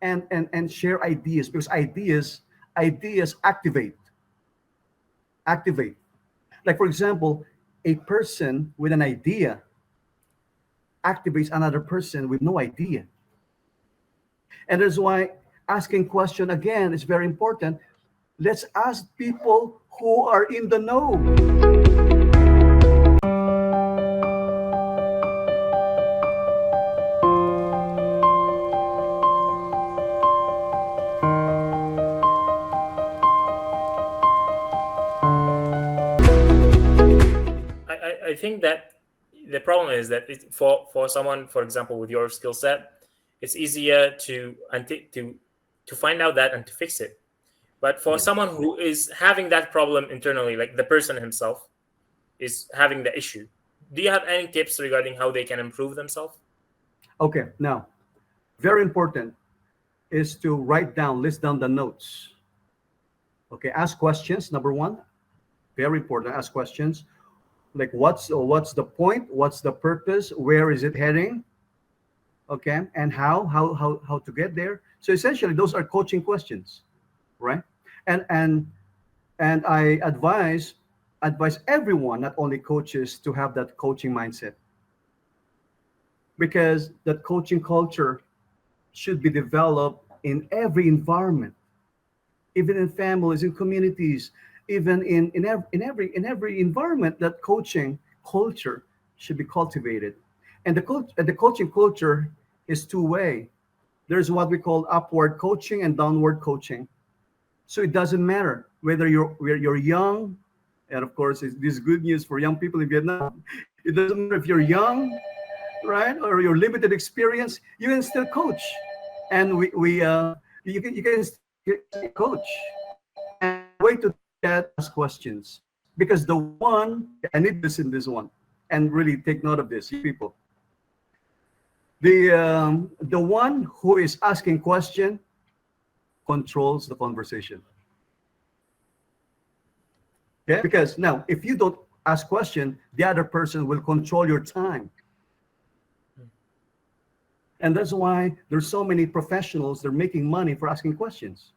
and share ideas, because ideas activate. Like for example, a person with an idea activates another person with no idea. And that's why asking question again is very important. Let's ask people who are in the know. I think that the problem is that for someone, for example, with your skill set, it's easier to find out that and to fix it. But for Yes. someone who is having that problem internally, like the person himself is having the issue, do you have any tips regarding how they can improve themselves? Okay. Now, very important is to list down the notes. Okay. Ask questions. Number one, very important. Ask questions like what's the point? What's the purpose? Where is it heading? Okay, and how to get there. So essentially, those are coaching questions, right? And and and I advise everyone, not only coaches, to have that coaching mindset, because that coaching culture should be developed in every environment, even in families, in communities, even in every environment. That coaching culture should be cultivated, and the coaching culture is two-way. There's what we call upward coaching and downward coaching. So it doesn't matter whether you're young, and of course, this is good news for young people in Vietnam. It doesn't matter if you're young, right, or your limited experience, you can still coach, and you can still coach. And the way to do that, ask questions, because the one, I need this in this one, and really take note of this, you people. The one who is asking question controls the conversation. Okay, because now if you don't ask question, the other person will control your time. And that's why there's so many professionals, they're making money for asking questions.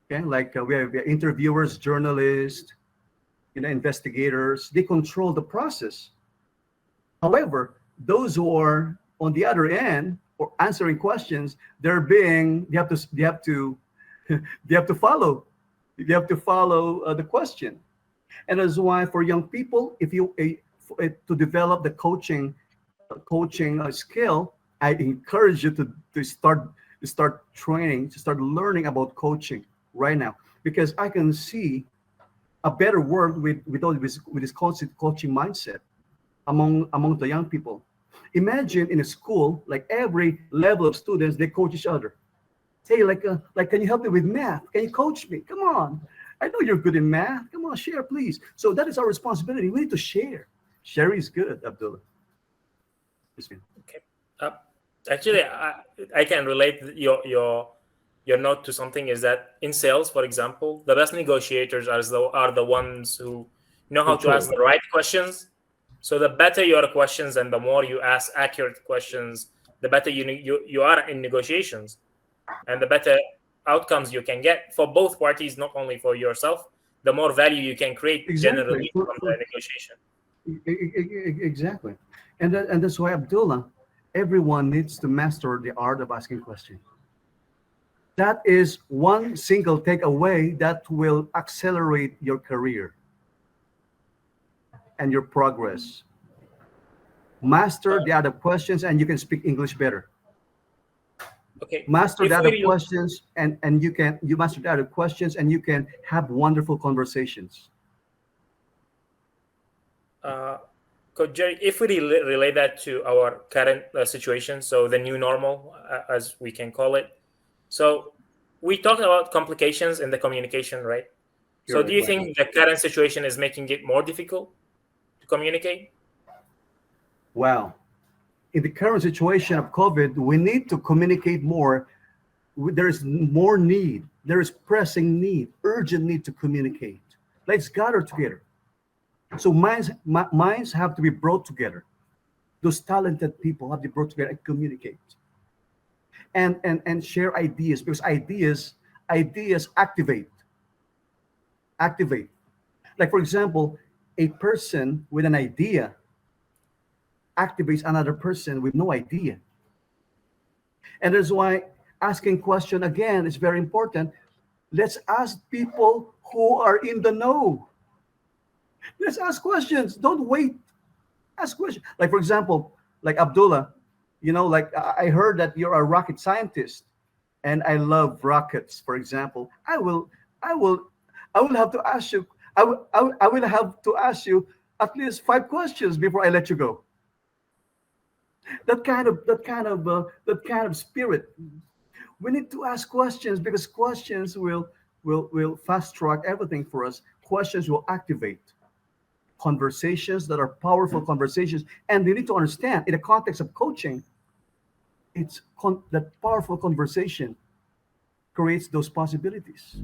Okay, like we have interviewers, journalists, investigators. They control the process. However, those who are on the other end or answering questions, they have to they have to follow the question. And that's why for young people, if you to develop the coaching skill, I encourage you to start training, to start learning about coaching right now, because I can see a better world with this coaching mindset among the young people. Imagine in a school, like every level of students, they coach each other. Hey, like, can you help me with math? Can you coach me? Come on. I know you're good in math. Come on, share, please. So that is our responsibility. We need to share. Sharing is good, Abdullah. Yes, ma'am. Okay. Uh, Actually, I can relate your note to something. Is that in sales, for example, the best negotiators are the ones who know how to ask Control. the right questions. So the better your questions and the more you ask accurate questions, the better you are in negotiations, and the better outcomes you can get for both parties, not only for yourself. The more value you can create Exactly. generally from the negotiation. Exactly. And that's why, Abdullah, everyone needs to master the art of asking questions. That is one single takeaway that will accelerate your career and your progress. Master the other questions and you can speak English better. Okay, Master if the other we look, questions and you master the other questions and you can have wonderful conversations. uh, Coach Jerry, if we relate that to our current situation, so the new normal, as we can call it, so we talked about complications in the communication, right? You're So do right, you right. think the current situation is making it more difficult to communicate? Wow. In the current situation of COVID, we need to communicate more. There is more need. There is pressing need, urgent need to communicate. Let's gather together. So minds have to be brought together. Those talented people have to be brought together and communicate. and share ideas, because ideas activate. Like for example, a person with an idea activates another person with no idea. And that's why asking question again is very important. Let's ask people who are in the know. Let's ask questions. Don't wait. Ask questions. Like for example, like Abdullah, like I heard that you're a rocket scientist, and I love rockets. For example, I will, I will have to ask you. I will have to ask you at least 5 questions before I let you go. That kind of spirit. We need to ask questions, because questions will fast track everything for us. Questions will activate conversations that are powerful conversations, and you need to understand in the context of coaching, that powerful conversation creates those possibilities.